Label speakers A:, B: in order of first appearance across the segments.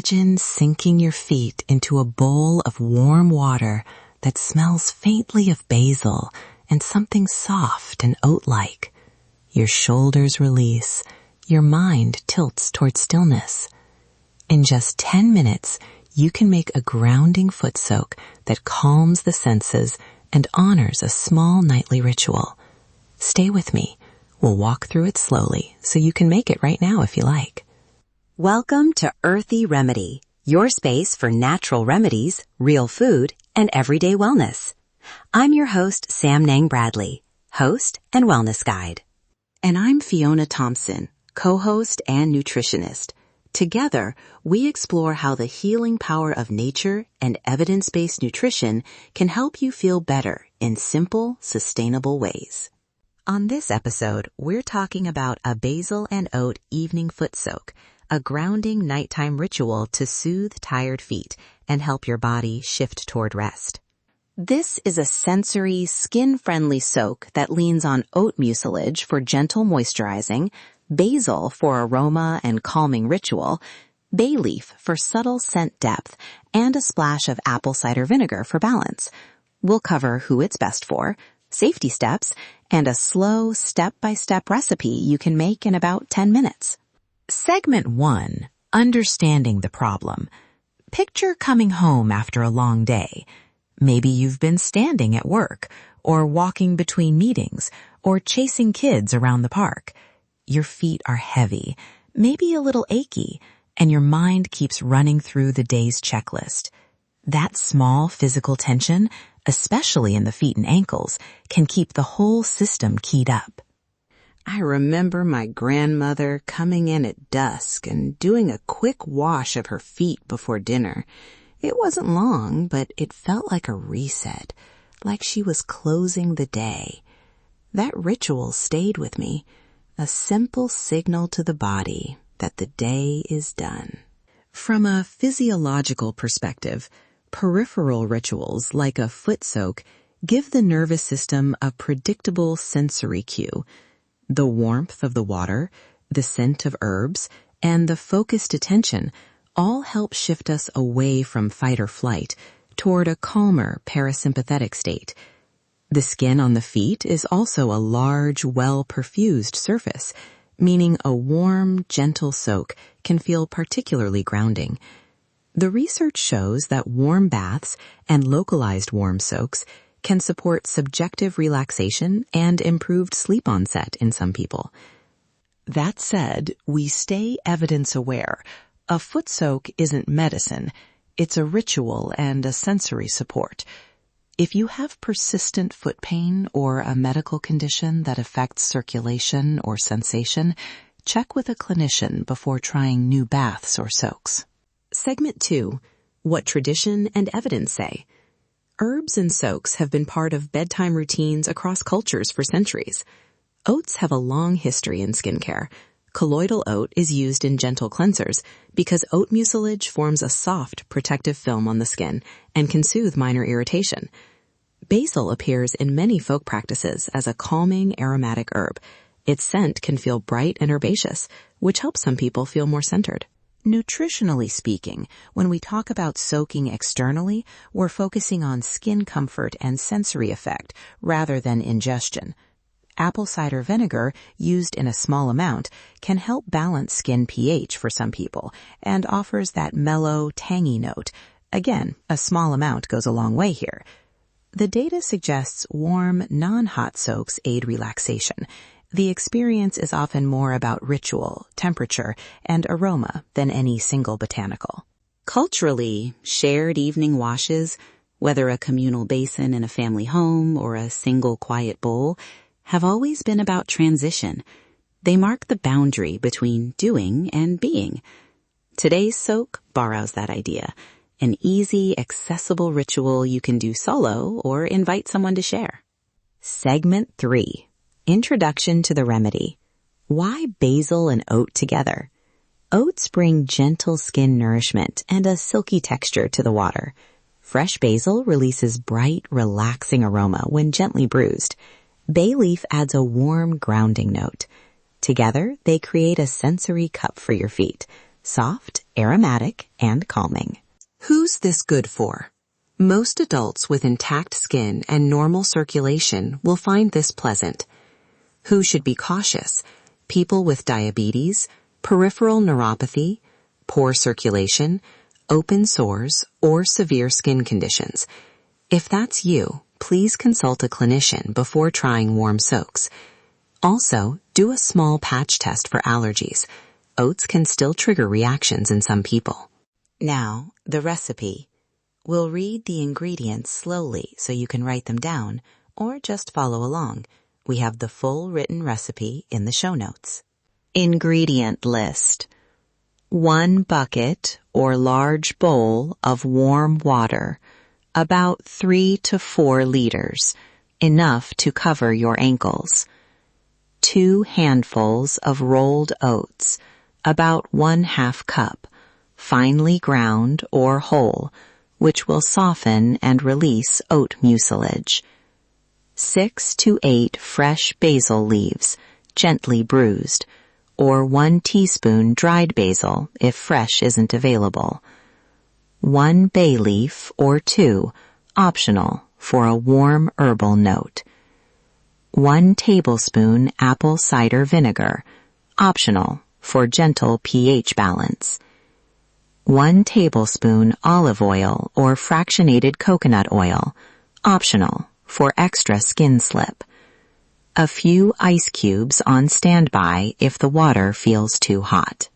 A: Imagine sinking your feet into a bowl of warm water that smells faintly of basil and something soft and oat-like. Your shoulders release, your mind tilts toward stillness. In just 10 minutes, you can make a grounding foot soak that calms the senses and honors a small nightly ritual. Stay with me. We'll walk through it slowly so you can make it right now if you like.
B: Welcome to Earthy Remedy, your space for natural remedies, real food, and everyday wellness. I'm your host, Samnang Bradley, host and wellness guide.
A: And I'm Fiona Thompson, co-host and nutritionist. Together, we explore how the healing power of nature and evidence-based nutrition can help you feel better in simple, sustainable ways. On this episode, we're talking about a basil and oat evening foot soak, a grounding nighttime ritual to soothe tired feet and help your body shift toward rest. This is a sensory, skin-friendly soak that leans on oat mucilage for gentle moisturizing, basil for aroma and calming ritual, bay leaf for subtle scent depth, and a splash of apple cider vinegar for balance. We'll cover who it's best for, safety steps, and a slow, step-by-step recipe you can make in about 10 minutes. Segment 1, Understanding the Problem. Picture coming home after a long day. Maybe you've been standing at work, or walking between meetings, or chasing kids around the park. Your feet are heavy, maybe a little achy, and your mind keeps running through the day's checklist. That small physical tension, especially in the feet and ankles, can keep the whole system keyed up. I remember my grandmother coming in at dusk and doing a quick wash of her feet before dinner. It wasn't long, but it felt like a reset, like she was closing the day. That ritual stayed with me, a simple signal to the body that the day is done. From a physiological perspective, peripheral rituals like a foot soak give the nervous system a predictable sensory cue. The warmth of the water, the scent of herbs, and the focused attention all help shift us away from fight or flight toward a calmer parasympathetic state. The skin on the feet is also a large, well-perfused surface, meaning a warm, gentle soak can feel particularly grounding. The research shows that warm baths and localized warm soaks can support subjective relaxation and improved sleep onset in some people. That said, we stay evidence-aware. A foot soak isn't medicine. It's a ritual and a sensory support. If you have persistent foot pain or a medical condition that affects circulation or sensation, check with a clinician before trying new baths or soaks. Segment 2, What Tradition and Evidence Say. Herbs and soaks have been part of bedtime routines across cultures for centuries. Oats have a long history in skincare. Colloidal oat is used in gentle cleansers because oat mucilage forms a soft, protective film on the skin and can soothe minor irritation. Basil appears in many folk practices as a calming, aromatic herb. Its scent can feel bright and herbaceous, which helps some people feel more centered. Nutritionally speaking, when we talk about soaking externally, we're focusing on skin comfort and sensory effect rather than ingestion. Apple cider vinegar, used in a small amount, can help balance skin pH for some people and offers that mellow, tangy note. Again, a small amount goes a long way here. The data suggests warm, non-hot soaks aid relaxation. The experience is often more about ritual, temperature, and aroma than any single botanical. Culturally, shared evening washes, whether a communal basin in a family home or a single quiet bowl, have always been about transition. They mark the boundary between doing and being. Today's soak borrows that idea, an easy, accessible ritual you can do solo or invite someone to share. Segment 3. Introduction to the remedy. Why basil and oat together? Oats bring gentle skin nourishment and a silky texture to the water. Fresh basil releases bright, relaxing aroma when gently bruised. Bay leaf adds a warm, grounding note. Together, they create a sensory cup for your feet, soft, aromatic and calming. Who's this good for? Most adults with intact skin and normal circulation will find this pleasant. Who should be cautious? People with diabetes, peripheral neuropathy, poor circulation, open sores, or severe skin conditions. If that's you, please consult a clinician before trying warm soaks. Also, do a small patch test for allergies. Oats can still trigger reactions in some people. Now, the recipe. We'll read the ingredients slowly so you can write them down, or just follow along. We have the full written recipe in the show notes. Ingredient list. 1 bucket or large bowl of warm water, about 3 to 4 liters, enough to cover your ankles. 2 handfuls of rolled oats, about 1/2 cup, finely ground or whole, which will soften and release oat mucilage. 6 to 8 fresh basil leaves, gently bruised, or 1 teaspoon dried basil if fresh isn't available. 1 bay leaf or 2, optional, for a warm herbal note. 1 tablespoon apple cider vinegar, optional, for gentle pH balance. 1 tablespoon olive oil or fractionated coconut oil, optional, for extra skin slip. A few ice cubes on standby if the water feels too hot.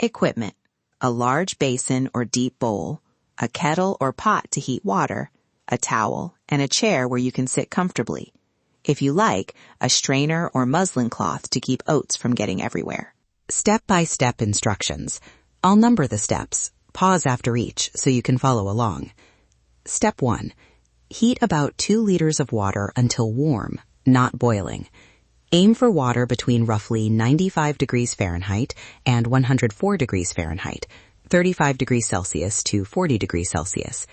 A: Equipment: a large basin or deep bowl, a kettle or pot to heat water, a towel, and a chair where you can sit comfortably. If you like, a strainer or muslin cloth to keep oats from getting everywhere. Step-by-step instructions. I'll number the steps. Pause after each so you can follow along. Step 1. Heat about 2 liters of water until warm, not boiling. Aim for water between roughly 95 degrees Fahrenheit and 104 degrees Fahrenheit, 35 degrees Celsius to 40 degrees Celsius.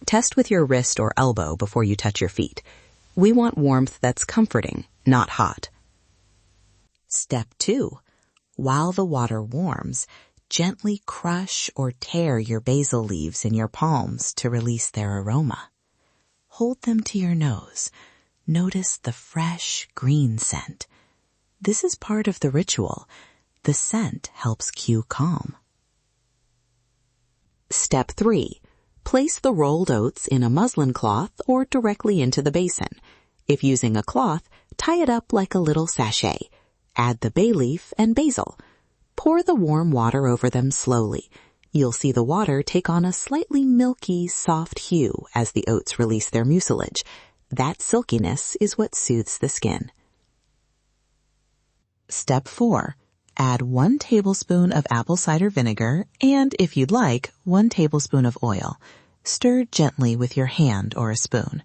A: Test with your wrist or elbow before you touch your feet. We want warmth that's comforting, not hot. Step 2. While the water warms, gently crush or tear your basil leaves in your palms to release their aroma. Hold them to your nose. Notice the fresh, green scent. This is part of the ritual. The scent helps cue calm. Step 3. Place the rolled oats in a muslin cloth or directly into the basin. If using a cloth, tie it up like a little sachet. Add the bay leaf and basil. Pour the warm water over them slowly. You'll see the water take on a slightly milky, soft hue as the oats release their mucilage. That silkiness is what soothes the skin. Step 4. Add 1 tablespoon of apple cider vinegar and, if you'd like, 1 tablespoon of oil. Stir gently with your hand or a spoon.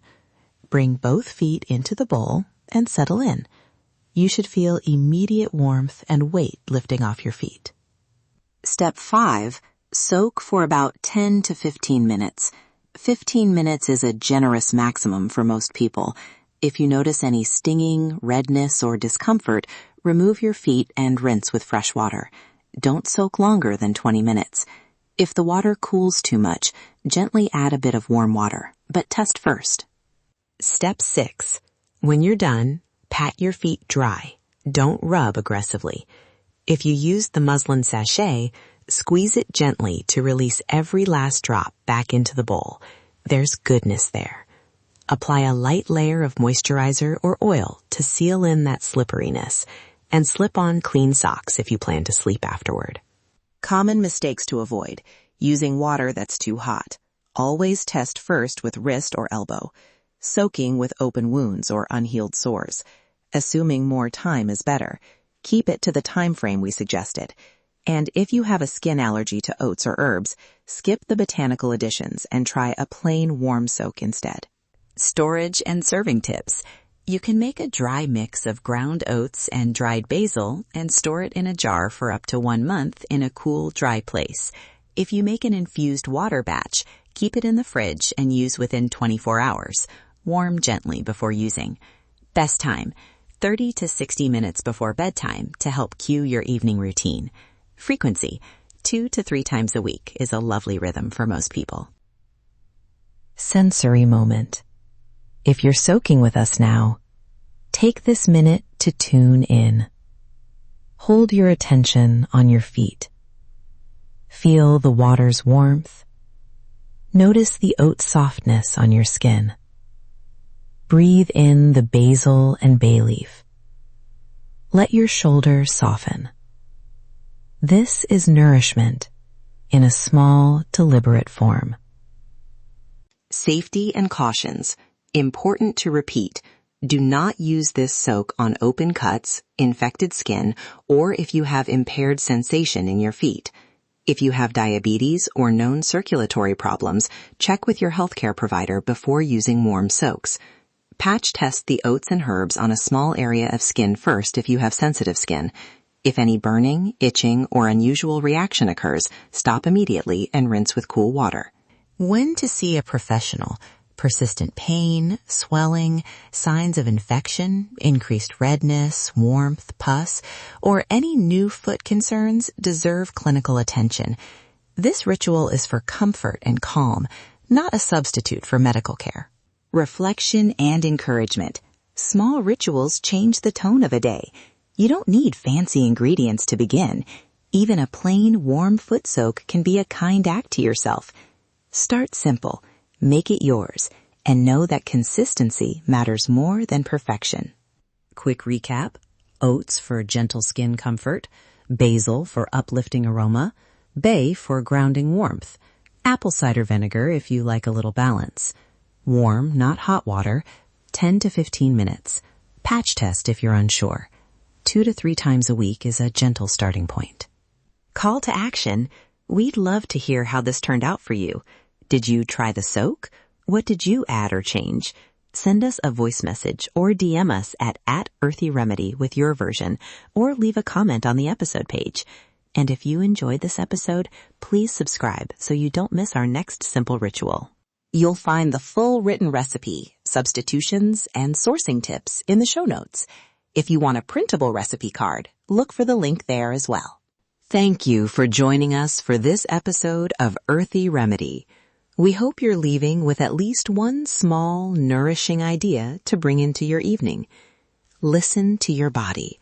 A: Bring both feet into the bowl and settle in. You should feel immediate warmth and weight lifting off your feet. Step 5. Soak for about 10 to 15 minutes. 15 minutes is a generous maximum for most people. If you notice any stinging, redness, or discomfort, remove your feet and rinse with fresh water. Don't soak longer than 20 minutes. If the water cools too much, gently add a bit of warm water, but test first. Step 6. When you're done, pat your feet dry. Don't rub aggressively. If you use the muslin sachet, squeeze it gently to release every last drop back into the bowl. There's goodness there. Apply a light layer of moisturizer or oil to seal in that slipperiness, and slip on clean socks if you plan to sleep afterward. Common mistakes to avoid: using water that's too hot. Always test first with wrist or elbow. Soaking with open wounds or unhealed sores. Assuming more time is better. Keep it to the time frame we suggested. And if you have a skin allergy to oats or herbs, skip the botanical additions and try a plain warm soak instead. Storage and serving tips. You can make a dry mix of ground oats and dried basil and store it in a jar for up to 1 month in a cool, dry place. If you make an infused water batch, keep it in the fridge and use within 24 hours. Warm gently before using. Best time: 30 to 60 minutes before bedtime to help cue your evening routine. Frequency, 2 to 3 times a week, is a lovely rhythm for most people.
B: Sensory moment. If you're soaking with us now, take this minute to tune in. Hold your attention on your feet. Feel the water's warmth. Notice the oat softness on your skin. Breathe in the basil and bay leaf. Let your shoulders soften. This is nourishment in a small, deliberate form.
A: Safety and cautions. Important to repeat. Do not use this soak on open cuts, infected skin, or if you have impaired sensation in your feet. If you have diabetes or known circulatory problems, check with your healthcare provider before using warm soaks. Patch test the oats and herbs on a small area of skin first if you have sensitive skin. If any burning, itching, or unusual reaction occurs, stop immediately and rinse with cool water. When to see a professional? Persistent pain, swelling, signs of infection, increased redness, warmth, pus, or any new foot concerns deserve clinical attention. This ritual is for comfort and calm, not a substitute for medical care. Reflection and encouragement. Small rituals change the tone of a day. You don't need fancy ingredients to begin. Even a plain, warm foot soak can be a kind act to yourself. Start simple. Make it yours, and know that consistency matters more than perfection. Quick recap. Oats for gentle skin comfort, basil for uplifting aroma, bay for grounding warmth, apple cider vinegar if you like a little balance. Warm, not hot water, 10 to 15 minutes. Patch test if you're unsure. 2 to 3 times a week is a gentle starting point. Call to action. We'd love to hear how this turned out for you. Did you try the soak? What did you add or change? Send us a voice message or DM us at @EarthyRemedy with your version, or leave a comment on the episode page. And if you enjoyed this episode, please subscribe so you don't miss our next simple ritual. You'll find the full written recipe, substitutions, and sourcing tips in the show notes. If you want a printable recipe card, look for the link there as well. Thank you for joining us for this episode of Earthy Remedy. We hope you're leaving with at least one small, nourishing idea to bring into your evening. Listen to your body.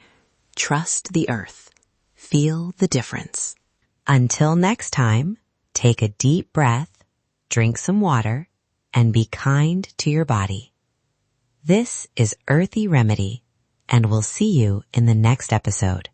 A: Trust the earth. Feel the difference.
B: Until next time, take a deep breath, drink some water, and be kind to your body. This is Earthy Remedy, and we'll see you in the next episode.